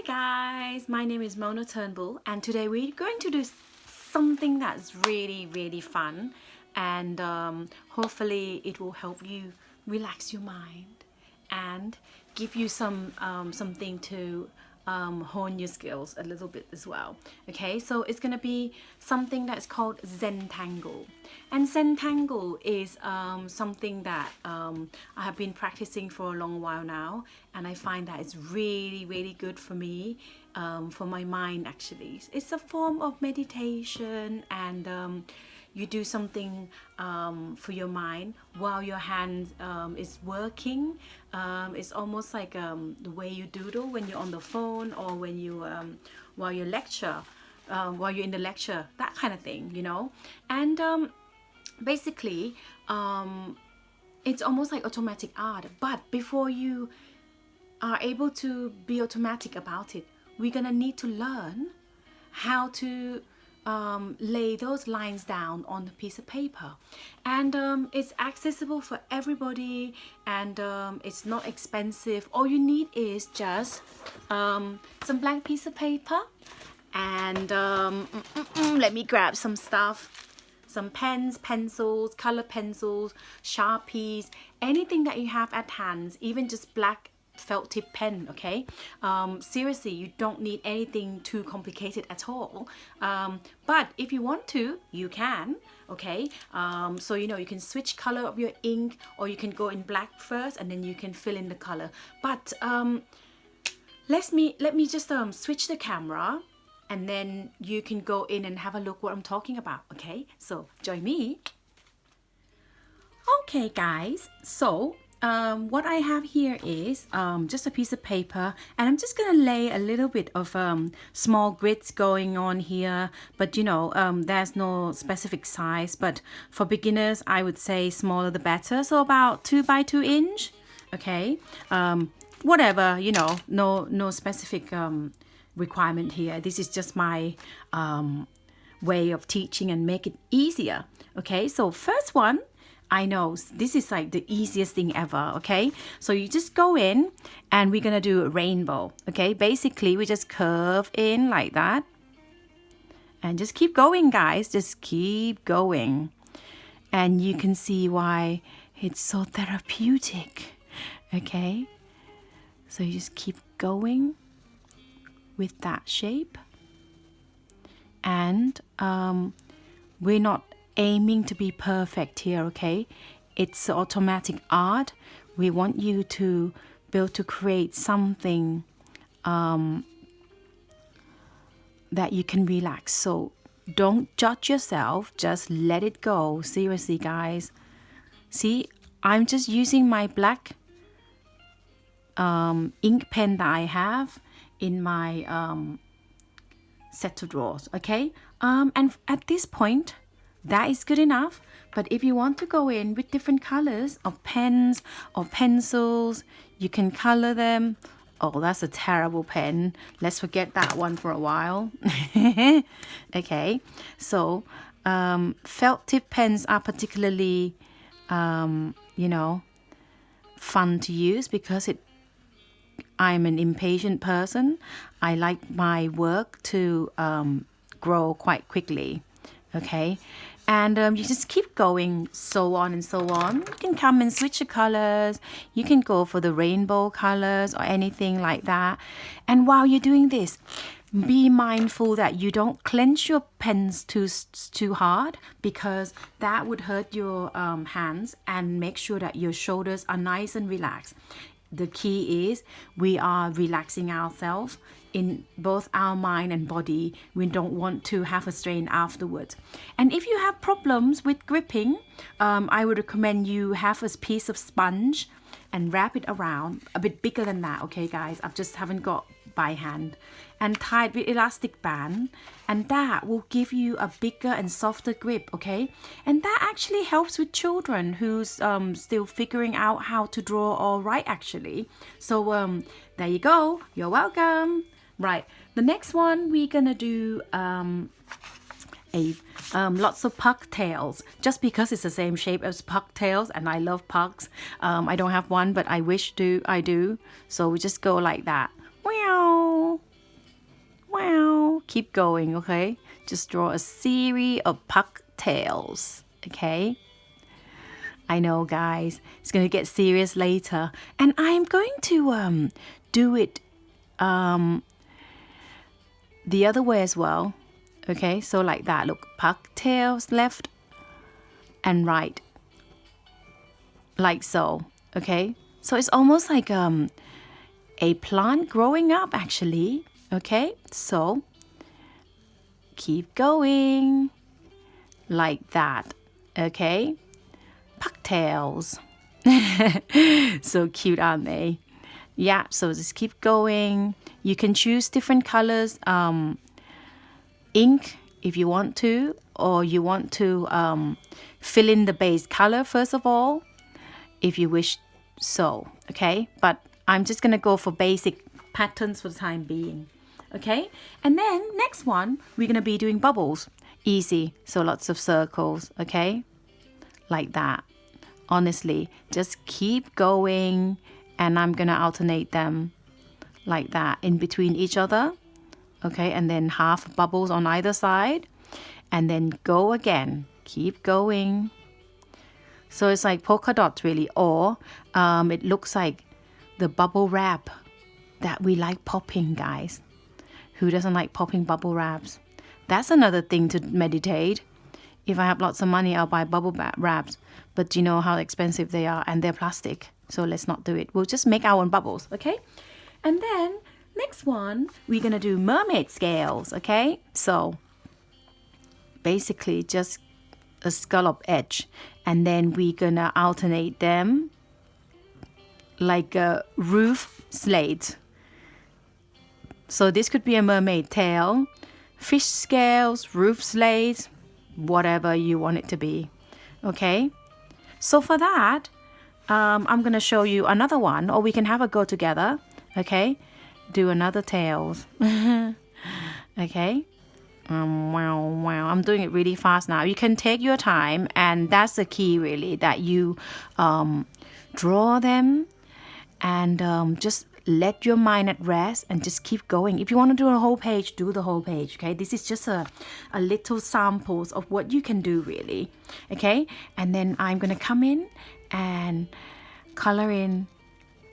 guys, my name is Mona Turnbull and today we're going to do something that's really fun and hopefully it will help you relax your mind and give you something to hone your skills a little bit as well. Okay, so it's gonna be something that's called Zen Tangle, and Zen Tangle is something that I have been practicing for a long while now, and I find that it's really good for me, for my mind. Actually, it's a form of meditation, and you do something for your mind while your hand is working. It's almost like the way you doodle when you're on the phone, or when you while you lecture, while you're in the lecture, that kind of thing, you know. And basically it's almost like automatic art, but before you are able to be automatic about it, we're gonna need to learn how to lay those lines down on a piece of paper. And it's accessible for everybody, and it's not expensive. All you need is just some blank piece of paper, and let me grab some stuff, some pens, pencils, color pencils, Sharpies, anything that you have at hand, even just black felt tip pen. Okay, seriously, you don't need anything too complicated at all, but if you want to, you can. Okay, so you know, you can switch color of your ink, or you can go in black first and then you can fill in the color. But let me just switch the camera, and then you can go in and have a look what I'm talking about. Okay, so join me. Okay guys, so what I have here is just a piece of paper, and I'm just gonna lay a little bit of small grids going on here, but you know, there's no specific size, but for beginners I would say smaller the better, so about 2 by 2 inch. Okay, whatever, you know, no specific requirement here. This is just my way of teaching and make it easier. Okay, so first one, I know this is like the easiest thing ever. Okay, so you just go in and we're gonna do a rainbow. Okay, basically we just curve in like that and just keep going, guys, just keep going, and you can see why it's so therapeutic. Okay, so you just keep going with that shape, and we're not aiming to be perfect here. Okay, it's automatic art. We want you to be able to create something that you can relax. So don't judge yourself, just let it go. Seriously guys, see, I'm just using my black ink pen that I have in my set of drawers. Okay, and at this point that is good enough. But if you want to go in with different colors of pens or pencils, you can color them. Oh, that's a terrible pen. Let's forget that one for a while. Okay, so felt tip pens are particularly you know, fun to use because I'm an impatient person. I like my work to grow quite quickly. Okay, and you just keep going, so on and so on. You can come and switch the colors. You can go for the rainbow colors or anything like that. And while you're doing this, be mindful that you don't clench your pens too hard, because that would hurt your hands, and make sure that your shoulders are nice and relaxed. The key is we are relaxing ourselves in both our mind and body. We don't want to have a strain afterwards. And if you have problems with gripping, I would recommend you have a piece of sponge and wrap it around, a bit bigger than that. Okay guys, I just haven't got by hand, and tied with elastic band, and that will give you a bigger and softer grip. Okay, and that actually helps with children who's still figuring out how to draw or write actually. So there you go, you're welcome. Right, the next one we're gonna do lots of puck tails, just because it's the same shape as puck tails, and I love pucks. I don't have one, but I wish I do. So we just go like that. Meow. keep going, okay? Just draw a series of puck tails, okay? I know, guys, it's going to get serious later. And I'm going to do it the other way as well, okay? So like that, look, puck tails left and right, like so, okay? So it's almost like a plant growing up, actually, okay? So keep going like that, okay? Pucktails. So cute, aren't they? Yeah, so just keep going. You can choose different colors, ink if you want to, or you want to fill in the base color first of all, if you wish so, okay? But I'm just gonna go for basic patterns for the time being, okay? And then next one, we're gonna be doing bubbles. Easy, so lots of circles, okay? Like that. Honestly, just keep going, and I'm gonna alternate them like that in between each other, okay? And then half bubbles on either side, and then go again. Keep going. So it's like polka dots really, or it looks like the bubble wrap that we like popping, guys. Who doesn't like popping bubble wraps? That's another thing to meditate. If I have lots of money, I'll buy bubble wraps, but you know how expensive they are, and they're plastic, so let's not do it. We'll just make our own bubbles, okay? And then next one, we're gonna do mermaid scales, okay? So basically just a scallop edge, and then we're gonna alternate them like a roof slate. So this could be a mermaid tail, fish scales, roof slate, whatever you want it to be, okay? So for that, I'm gonna show you another one, or we can have a go together, okay? Do another tails. Okay? Wow, I'm doing it really fast now. You can take your time, and that's the key really, that you draw them and just let your mind at rest and just keep going. If you want to do a whole page, do the whole page, okay? This is just a little samples of what you can do really, okay? And then I'm gonna come in and color in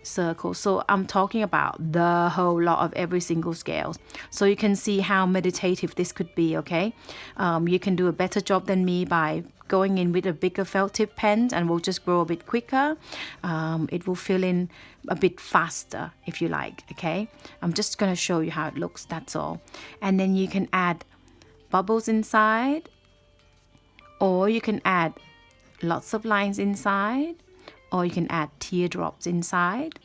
circles. So I'm talking about the whole lot of every single scale, so you can see how meditative this could be, okay? You can do a better job than me by going in with a bigger felt tip pen, and will just grow a bit quicker. It will fill in a bit faster if you like, okay? I'm just going to show you how it looks, that's all. And then you can add bubbles inside, or you can add lots of lines inside, or you can add teardrops inside,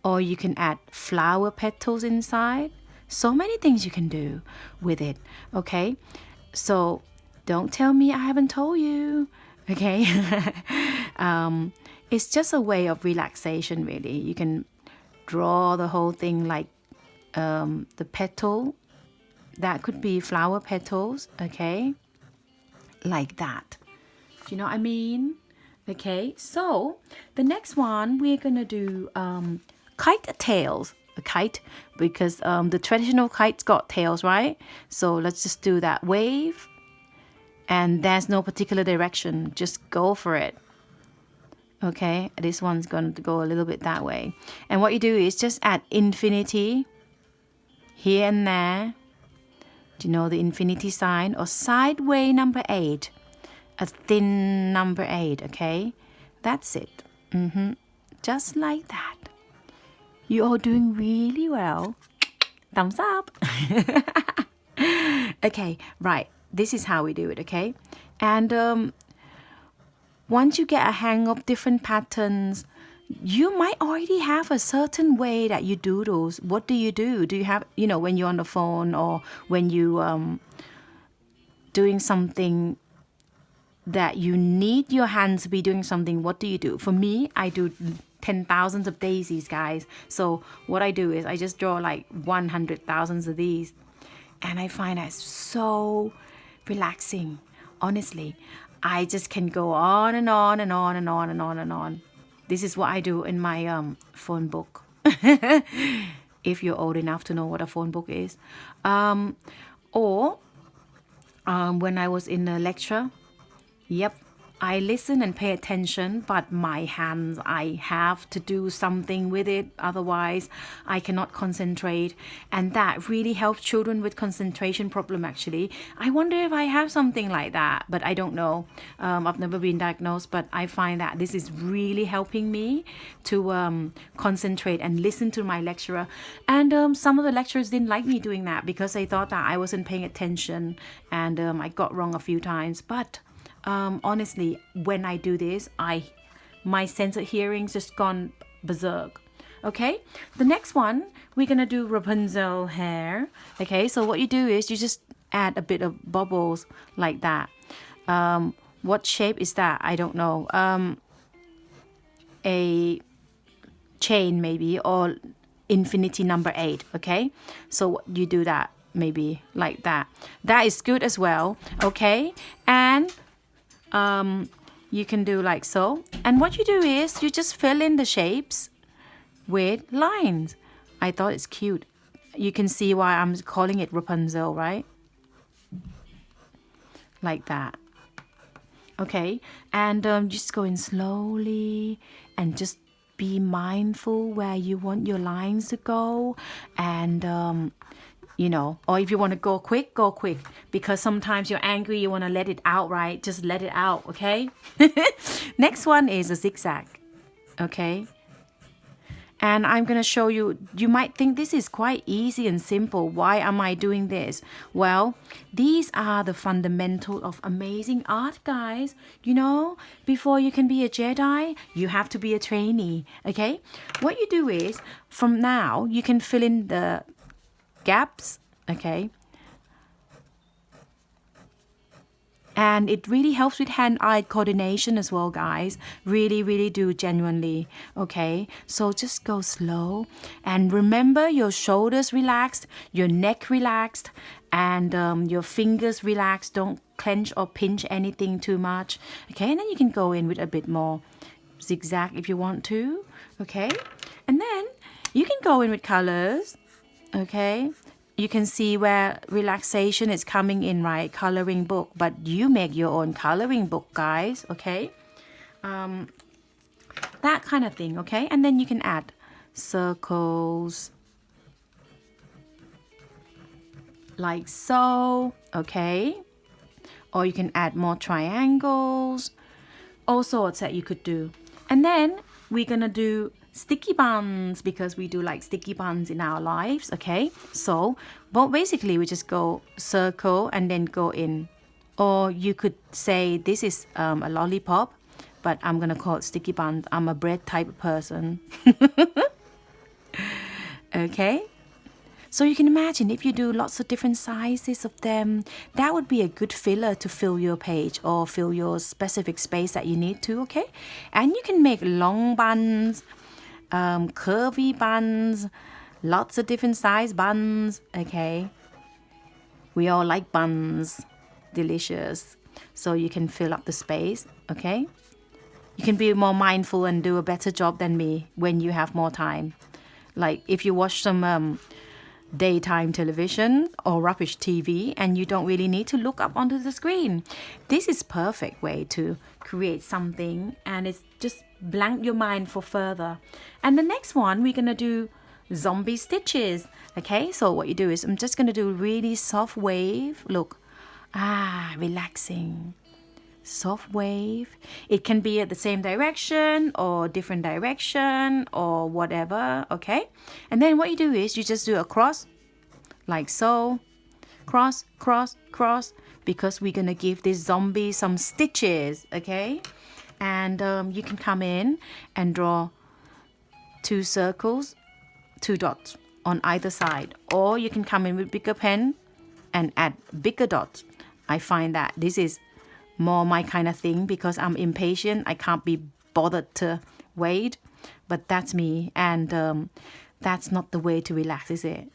or you can add flower petals inside. So many things you can do with it, okay? So don't tell me I haven't told you, okay? It's just a way of relaxation really. You can draw the whole thing like the petal, that could be flower petals, okay? Like that. Do you know what I mean? Okay, so the next one we're gonna do kite tails. A kite, because the traditional kite's got tails, right? So let's just do that wave, and there's no particular direction, just go for it. Okay, this one's going to go a little bit that way, and what you do is just add infinity here and there. Do you know the infinity sign? Or sideway number 8, a thin number 8, okay? That's it. Just like that. You're all doing really well. Thumbs up. Okay, right. This is how we do it, okay? And once you get a hang of different patterns, you might already have a certain way that you doodles. What do? Do you have, you know, when you're on the phone, or when you doing something that you need your hands to be doing something, what do you do? For me, I do 10,000 of daisies, guys. So what I do is I just draw like 100,000 of these, and I find that so relaxing. Honestly, I just can go on and on and on and on and on and on. This is what I do in my phone book. If you're old enough to know what a phone book is. Or when I was in a lecture, yep, I listen and pay attention, but my hands, I have to do something with it. Otherwise, I cannot concentrate. And that really helps children with concentration problem, actually. I wonder if I have something like that, but I don't know. I've never been diagnosed, but I find that this is really helping me to concentrate and listen to my lecturer. And some of the lecturers didn't like me doing that because they thought that I wasn't paying attention, and I got wrong a few times. But honestly, when I do this, my sense of hearing's just gone berserk. Okay, the next one, we're gonna do Rapunzel hair. Okay, so what you do is you just add a bit of bubbles like that. What shape is that? I don't know. A chain maybe, or infinity number 8. Okay, so you do that maybe like that. That is good as well. Okay, and you can do like so. And what you do is you just fill in the shapes with lines. I thought it's cute. You can see why I'm calling it Rapunzel, right? Like that. Okay, and just go in slowly and just be mindful where you want your lines to go. And you know, or if you want to go quick, because sometimes you're angry, you want to let it out, right? Just let it out. Okay. Next one is a zigzag. Okay, and I'm gonna show you. You might think this is quite easy and simple. Why am I doing this? Well, these are the fundamentals of amazing art, guys. You know, before you can be a Jedi, you have to be a trainee. Okay, what you do is, from now you can fill in the gaps. Okay, and it really helps with hand-eye coordination as well, guys. Really do, genuinely. Okay, so just go slow and remember your shoulders relaxed, your neck relaxed, and your fingers relaxed. Don't clench or pinch anything too much. Okay, and then you can go in with a bit more zigzag if you want to. Okay, and then you can go in with colors. Okay, you can see where relaxation is coming in, right? Coloring book, but you make your own coloring book, guys. Okay, that kind of thing. Okay, and then you can add circles like so. Okay, or you can add more triangles, all sorts that you could do. And then we're gonna do sticky buns, because we do like sticky buns in our lives. Okay, so but basically we just go circle and then go in, or you could say this is a lollipop, but I'm gonna call it sticky buns. I'm a bread type of person. Okay, so you can imagine if you do lots of different sizes of them, that would be a good filler to fill your page or fill your specific space that you need to. Okay, and you can make long buns, curvy buns, lots of different size buns. Okay, we all like buns, delicious, so you can fill up the space. Okay, you can be more mindful and do a better job than me when you have more time. Like if you watch some daytime television or rubbish TV and you don't really need to look up onto the screen, this is perfect way to create something, and it's just blank your mind for further. And the next one, we're gonna do zombie stitches. Okay, so what you do is I'm just gonna do really soft wave. Look, relaxing, soft wave. It can be at the same direction or different direction or whatever. Okay, and then what you do is you just do a cross like so, cross, because we're gonna give this zombie some stitches. Okay, and you can come in and draw 2 circles, 2 dots on either side, or you can come in with bigger pen and add bigger dots. I find that this is more my kind of thing because I'm impatient. I can't be bothered to wait, but that's me, and that's not the way to relax, is it?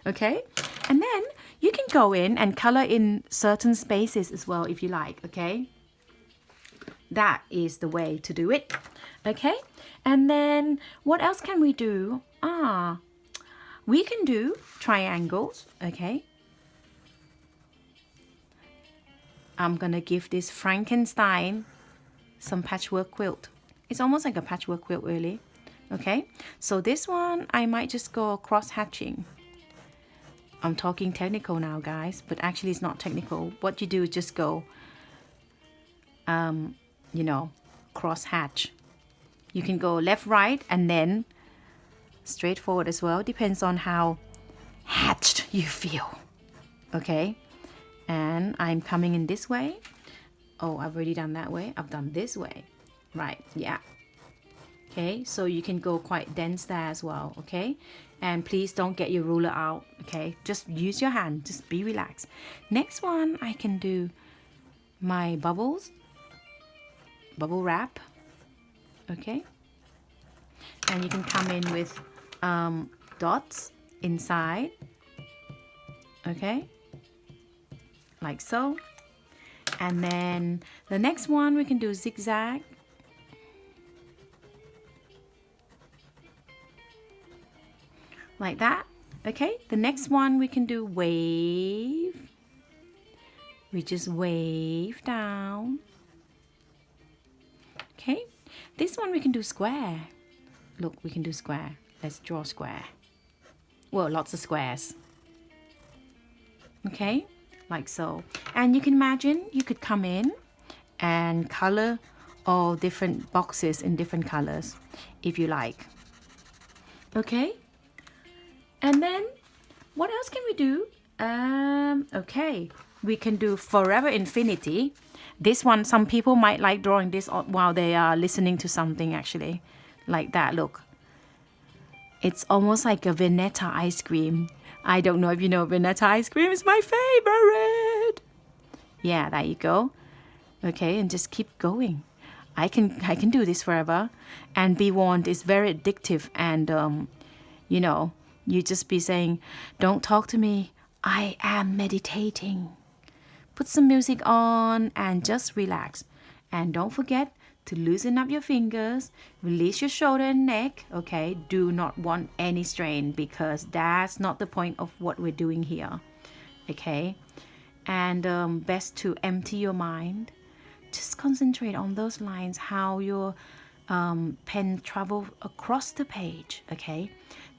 Okay, and then you can go in and color in certain spaces as well if you like. Okay, that is the way to do it. Okay, and then what else can we do? We can do triangles. Okay, I'm gonna give this Frankenstein some patchwork quilt. It's almost like a patchwork quilt, really. Okay, so this one I might just go cross hatching. I'm talking technical now, guys, but actually it's not technical. What you do is just go, you know, cross hatch. You can go left, right, and then straight forward as well. Depends on how hatched you feel. Okay, and I'm coming in this way. Oh, I've already done that way. I've done this way. Right, yeah. Okay, so you can go quite dense there as well, okay? And please don't get your ruler out, okay? Just use your hand, just be relaxed. Next one, I can do my bubbles, bubble wrap, okay? And you can come in with dots inside, okay? Like so. And then the next one, we can do zigzag. Like that. Okay, the next one we can do wave. We just wave down. Okay, this one we can do square. Look, we can do square. Let's draw square. Well, lots of squares. Okay, like so. And you can imagine you could come in and color all different boxes in different colors if you like. Okay. And then, what else can we do? Okay, we can do Forever Infinity. This one, some people might like drawing this while they are listening to something, actually. Like that, look. It's almost like a Veneta ice cream. I don't know if you know Veneta ice cream is my favorite. Yeah, there you go. Okay, and just keep going. I can do this forever. And Be Warned is very addictive and, you know, you just be saying, don't talk to me, I am meditating. Put some music on and just relax. And don't forget to loosen up your fingers, release your shoulder and neck, okay? Do not want any strain because that's not the point of what we're doing here, okay? And best to empty your mind. Just concentrate on those lines, how your pen travel across the page, okay?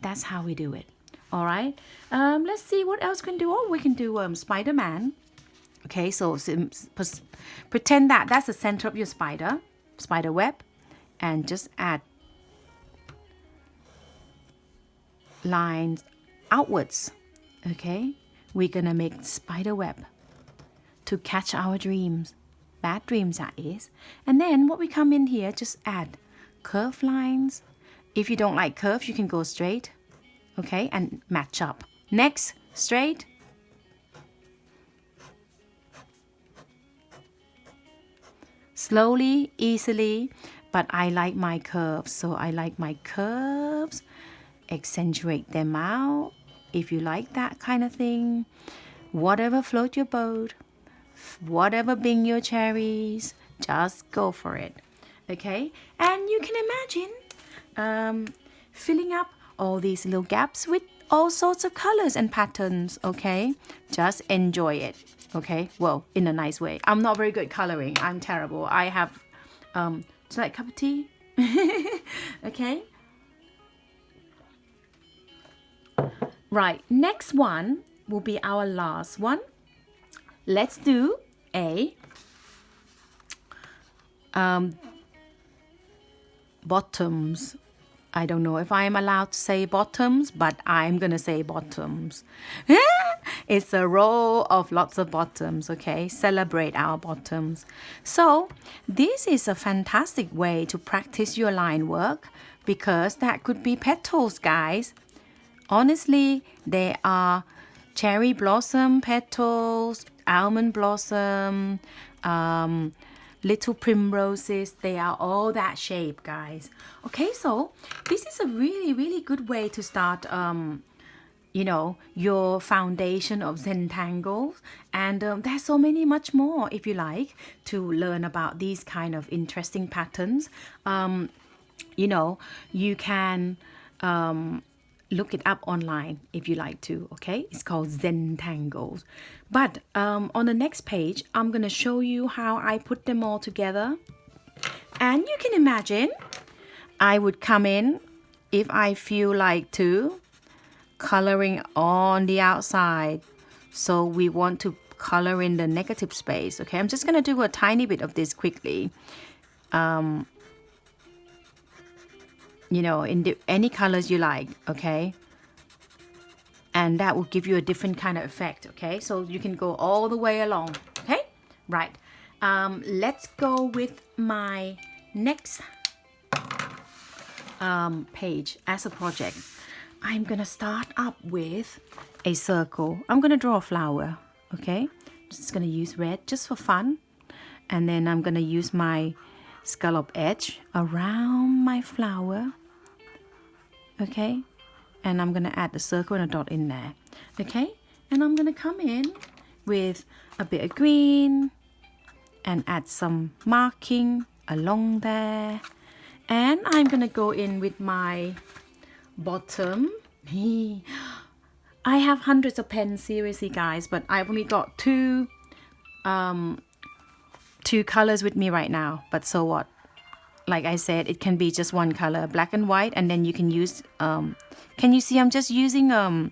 That's how we do it. All right. Let's see what else we can do. Oh, we can do Spider-Man. Okay, so pretend that that's the center of your spider web, and just add lines outwards. Okay, we're gonna make spider web to catch our dreams, bad dreams that is. And then what we come in here, just add curve lines. If you don't like curves, you can go straight, okay, and match up. Next, straight. Slowly, easily, but I like my curves, so I like my curves. Accentuate them out if you like that kind of thing. Whatever float your boat, whatever bring your cherries, just go for it, okay? And you can imagine filling up all these little gaps with all sorts of colors and patterns, okay? Just enjoy it, okay? Well, in a nice way. I'm not very good at coloring. I'm terrible. I have, do you like a cup of tea? Okay? Right, next one will be our last one. Let's do a bottoms. I don't know if I'm allowed to say bottoms, but I'm gonna say bottoms. It's a row of lots of bottoms, okay? Celebrate our bottoms. So this is a fantastic way to practice your line work because that could be petals, guys. Honestly, they are cherry blossom petals, almond blossom, little primroses. They are all that shape, guys. Okay, so this is a really, really good way to start, you know, your foundation of Zen Tangle. And there's so many much more, if you like, to learn about these kind of interesting patterns. You know, you can look it up online if you like to, okay? It's called Zen Tangles. But on the next page, I'm gonna show you how I put them all together. And you can imagine, I would come in if I feel like to coloring on the outside. So we want to color in the negative space, okay? I'm just gonna do a tiny bit of this quickly. You know, in any colors you like, okay? And that will give you a different kind of effect, okay? So you can go all the way along, okay? Right. Let's go with my next page as a project. I'm gonna start up with a circle. I'm gonna draw a flower, okay? I'm just gonna use red just for fun. And then I'm gonna use my scallop edge around my flower, okay? And I'm gonna add a circle and a dot in there, okay? And I'm gonna come in with a bit of green and add some marking along there. And I'm gonna go in with my bottom. I have hundreds of pens, seriously guys, but I've only got two colors with me right now. But so what? Like I said, it can be just one color, black and white, and then you can use can you see I'm just using a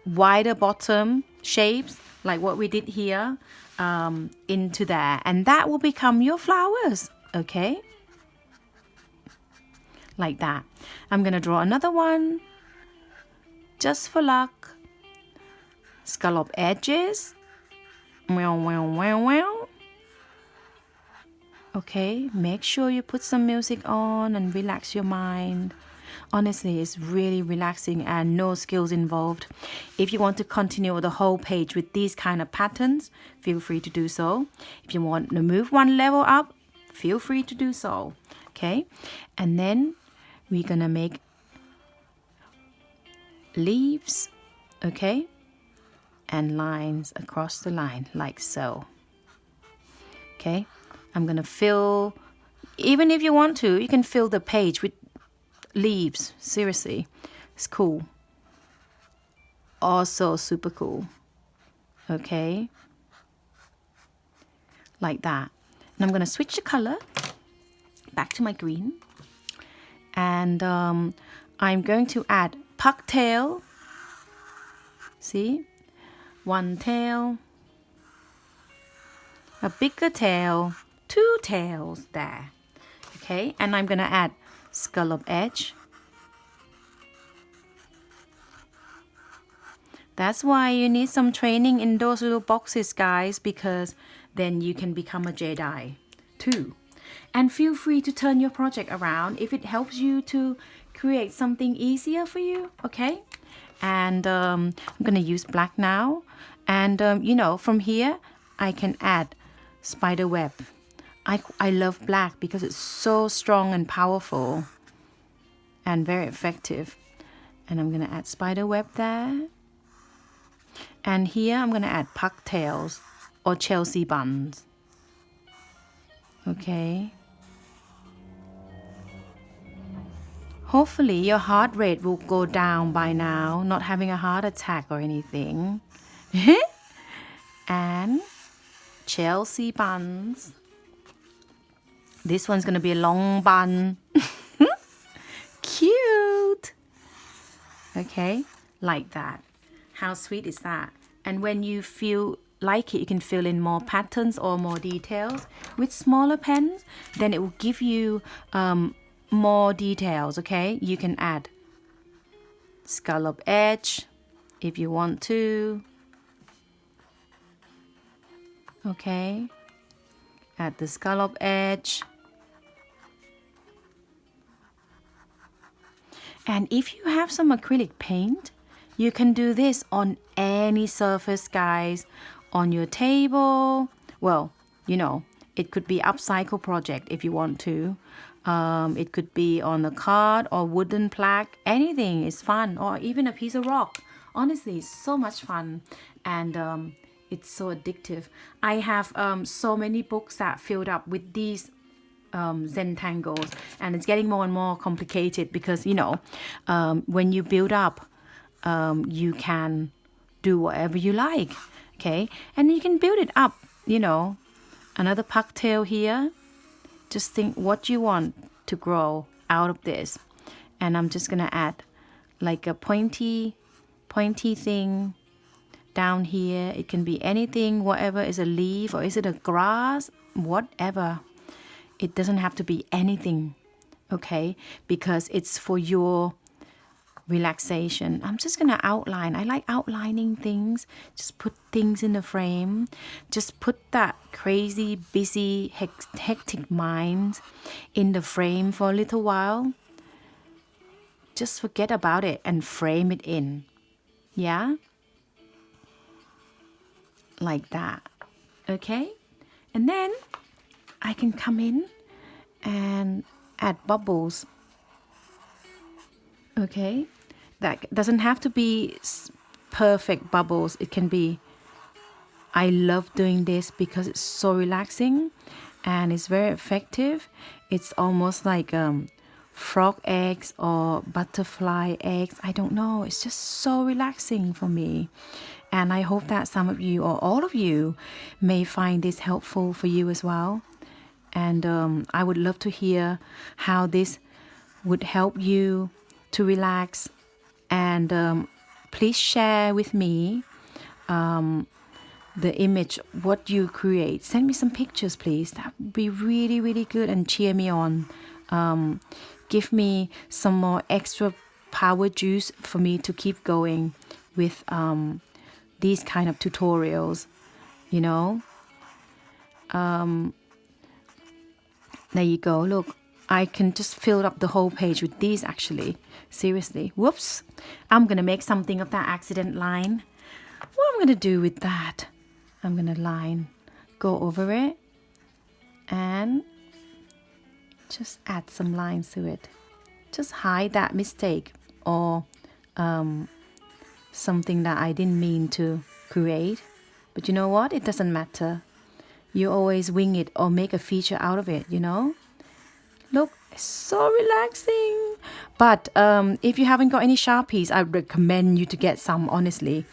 wider bottom shapes like what we did here into there, and that will become your flowers, okay? Like that. I'm gonna draw another one just for luck. Scallop edges. Wow, wow, wow, wow. Okay, make sure you put some music on and relax your mind. Honestly, it's really relaxing and no skills involved. If you want to continue the whole page with these kind of patterns, feel free to do so. If you want to move one level up, feel free to do so. Okay, and then we're gonna make leaves, okay, and lines across the line like so. Okay, I'm gonna fill, even if you want to, you can fill the page with leaves. Seriously, it's cool. Also super cool. Okay, like that. And I'm gonna switch the color back to my green, and I'm going to add pucktail. See, one tail, a bigger tail, two tails there. Okay, and I'm gonna add scallop edge. That's why you need some training in those little boxes, guys, because then you can become a Jedi too. And feel free to turn your project around if it helps you to create something easier for you, okay? And I'm gonna use black now. And you know, from here I can add spider web. I love black because it's so strong and powerful and very effective. And I'm gonna add spider web there. And here I'm gonna add pucktails or Chelsea buns. Okay. Hopefully your heart rate will go down by now, not having a heart attack or anything. And Chelsea buns. This one's gonna be a long bun. Cute. Okay, like that. How sweet is that? And when you feel like it, you can fill in more patterns or more details with smaller pens. Then it will give you more details, okay? You can add scallop edge if you want to. Okay, add the scallop edge. And if you have some acrylic paint, you can do this on any surface, guys. On your table. Well, you know, it could be upcycle project if you want to. It could be on a card or wooden plaque. Anything is fun. Or even a piece of rock. Honestly, it's so much fun. And it's so addictive. I have so many books that filled up with these Zen Tangles, and it's getting more and more complicated because, you know, when you build up, you can do whatever you like, okay? And you can build it up, you know. Another pucktail here. Just think what you want to grow out of this. And I'm just gonna add like a pointy thing down here. It can be anything, whatever is a leaf, or is it a grass, whatever. It doesn't have to be anything, okay? Because it's for your relaxation. I'm just gonna outline. I like outlining things. Just put things in the frame. Just put that crazy, busy, hectic mind in the frame for a little while. Just forget about it and frame it in. Yeah? Like that. Okay? And then I can come in and add bubbles. Okay? That doesn't have to be perfect bubbles. It can be, I love doing this because it's so relaxing and it's very effective. It's almost like frog eggs or butterfly eggs. I don't know. It's just so relaxing for me. And I hope that some of you or all of you may find this helpful for you as well. And I would love to hear how this would help you to relax. And please share with me the image, what you create. Send me some pictures, please. That would be really, really good and cheer me on. Give me some more extra power juice for me to keep going with these kind of tutorials, you know. There you go. Look, I can just fill up the whole page with these actually. Seriously. Whoops. I'm going to make something of that accident line. What I'm going to do with that? I'm going to go over it and just add some lines to it. Just hide that mistake or something that I didn't mean to create. But you know what? It doesn't matter. You always wing it or make a feature out of it, you know? Look, it's so relaxing. But if you haven't got any Sharpies, I recommend you to get some, honestly.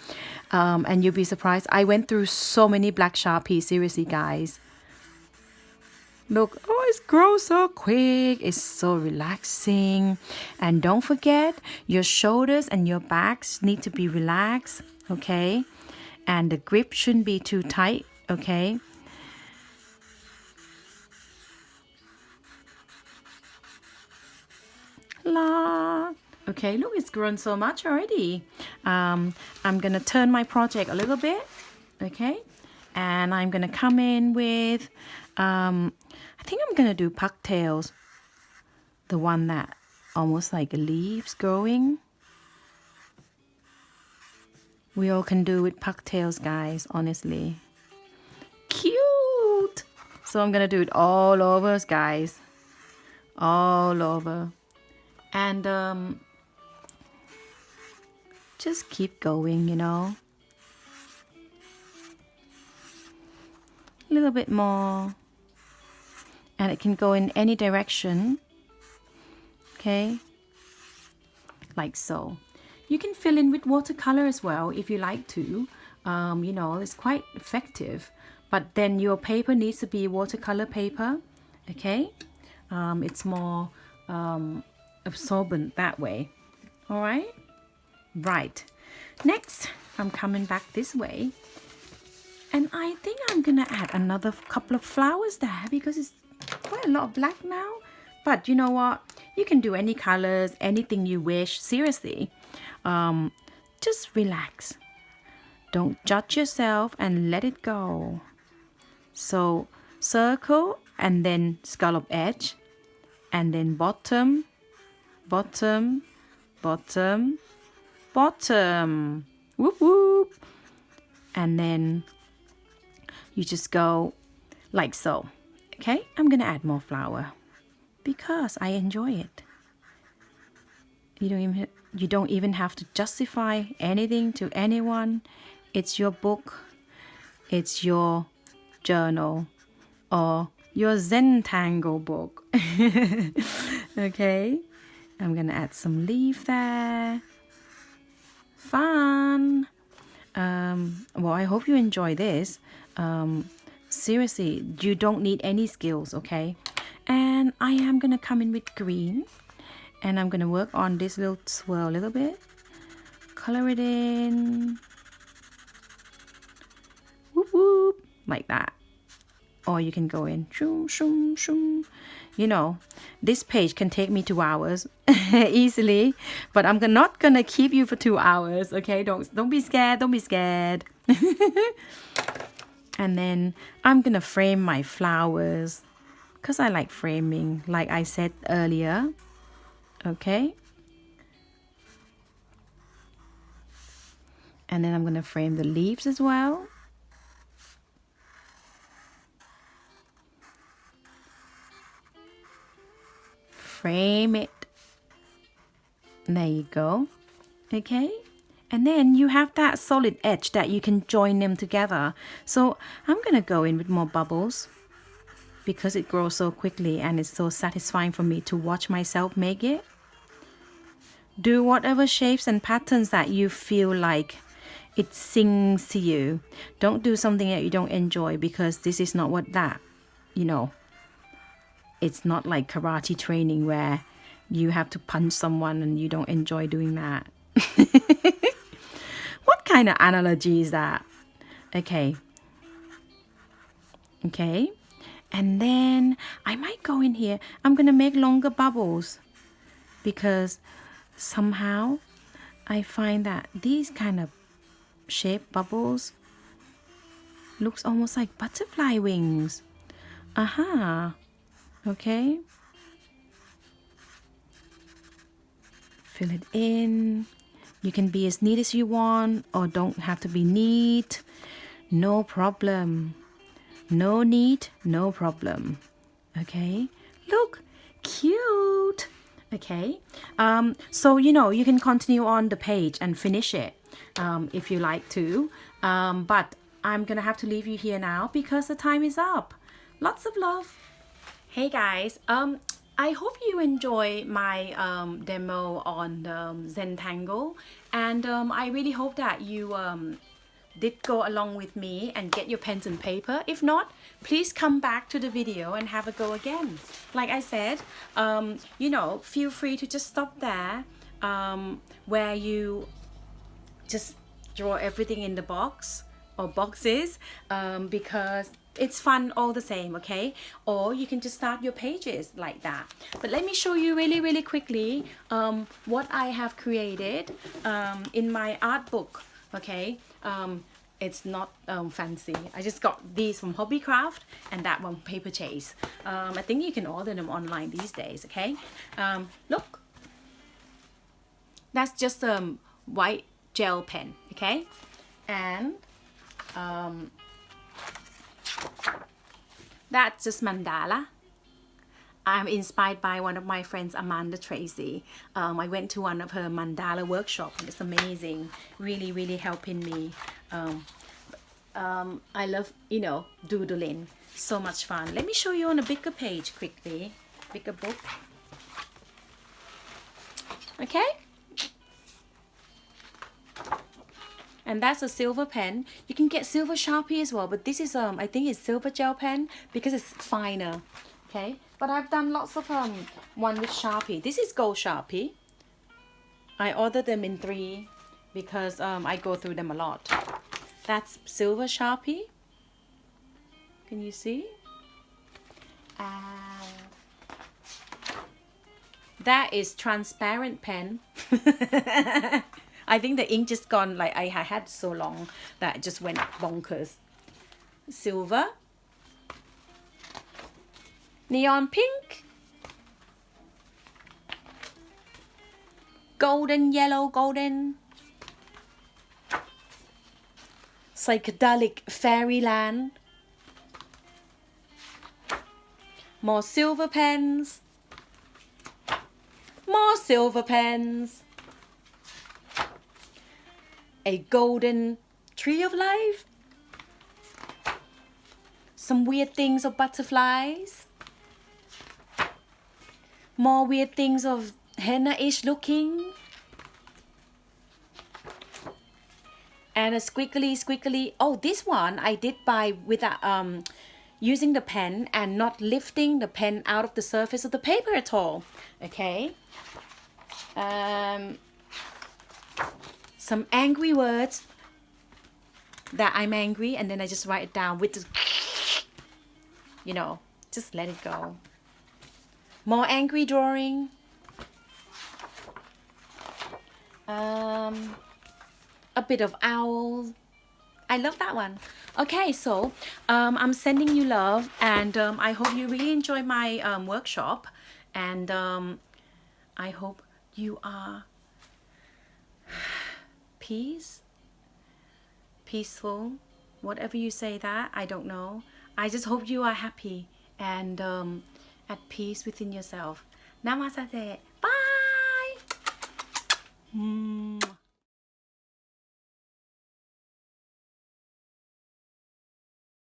And you'll be surprised. I went through so many black Sharpies, seriously, guys. Look, oh, it grows so quick. It's so relaxing. And don't forget, your shoulders and your backs need to be relaxed, okay? And the grip shouldn't be too tight, okay? La. Okay, look, it's grown so much already. I'm gonna turn my project a little bit, okay? And I'm gonna come in with, I think I'm gonna do pucktails. The one that almost like leaves growing. We all can do with pucktails, guys, honestly. Cute! So I'm gonna do it all over, guys. All over. And just keep going, you know. A little bit more. And it can go in any direction. Okay. Like so. You can fill in with watercolor as well if you like to. You know, it's quite effective. But then your paper needs to be watercolor paper. Okay. It's more absorbent that way. All right. Right. Next, I'm coming back this way. And I think I'm going to add another couple of flowers there because it's quite a lot of black now. But you know what? You can do any colors, anything you wish. Seriously. Just relax. Don't judge yourself and let it go. So circle and then scallop edge. And then bottom, bottom, bottom, bottom. Whoop whoop. And then you just go like so. Okay, I'm gonna add more flower because I enjoy it. You don't even have to justify anything to anyone. It's your book, it's your journal, or your Zen Tangle book. Okay, I'm gonna add some leaf there. Fun. Well, I hope you enjoy this. Seriously, you don't need any skills, okay? And I am gonna come in with green, and I'm gonna work on this little swirl a little bit. Color it in. Whoop whoop, like that. Or you can go in shoom shoom shoom. You know, this page can take me 2 hours easily, but I'm not gonna keep you for 2 hours, okay? Don't be scared, don't be scared. And then I'm gonna frame my flowers because I like framing, like I said earlier. Okay, and then I'm gonna frame the leaves as well. Frame it. There you go. Okay, and then you have that solid edge that you can join them together. So I'm gonna go in with more bubbles because it grows so quickly and it's so satisfying for me to watch myself make it. Do whatever shapes and patterns that you feel like it sings to you. Don't do something that you don't enjoy, because this is not what that, you know, it's not like karate training where you have to punch someone and you don't enjoy doing that. What kind of analogy is that? Okay. Okay. And then I might go in here. I'm going to make longer bubbles because somehow I find that these kind of shaped bubbles looks almost like butterfly wings. Aha. Okay. Fill it in. You can be as neat as you want or don't have to be neat. No problem. No need, no problem. Okay. Look, cute. Okay. So, you know, you can continue on the page and finish it if you like to. But I'm going to have to leave you here now because the time is up. Lots of love. Hey guys, I hope you enjoy my demo on Zen Tangle, and I really hope that you did go along with me and get your pens and paper. If not, please come back to the video and have a go again. Like I said, you know, feel free to just stop there where you just draw everything in the box or boxes because it's fun all the same, okay? Or you can just start your pages like that. But let me show you really quickly what I have created in my art book, okay? It's not fancy. I just got these from Hobbycraft and that one Paper Chase. I think you can order them online these days, okay? Look, that's just white gel pen, okay? And that's just mandala. I'm inspired by one of my friends, Amanda Tracy. I went to one of her mandala workshop and it's amazing. Really helping me. I love, you know, doodling. So much fun. Let me show you on a bigger page quickly. Bigger book. Okay? And that's a silver pen. You can get silver Sharpie as well, but this is I think it's silver gel pen because it's finer. Okay, but I've done lots of one with Sharpie. This is gold Sharpie. I ordered them in 3 because I go through them a lot. That's silver Sharpie. Can you see? And that is transparent pen. I think the ink just gone, like I had so long that it just went bonkers. Silver. Neon pink. Golden, yellow, golden. Psychedelic fairyland. More silver pens. More silver pens. A golden tree of life. some weird things of butterflies, more weird things of henna-ish looking, and a squiggly. Oh, this one I did by with a using the pen and not lifting the pen out of the surface of the paper at all. Okay. Some angry words that I'm angry, and then I just write it down with the, you know, just let it go. More angry drawing. A bit of owl. I love that one. Okay, so I'm sending you love, and I hope you really enjoy my workshop, and I hope you are peaceful, whatever you say that, I don't know. I just hope you are happy and at peace within yourself. Namaste.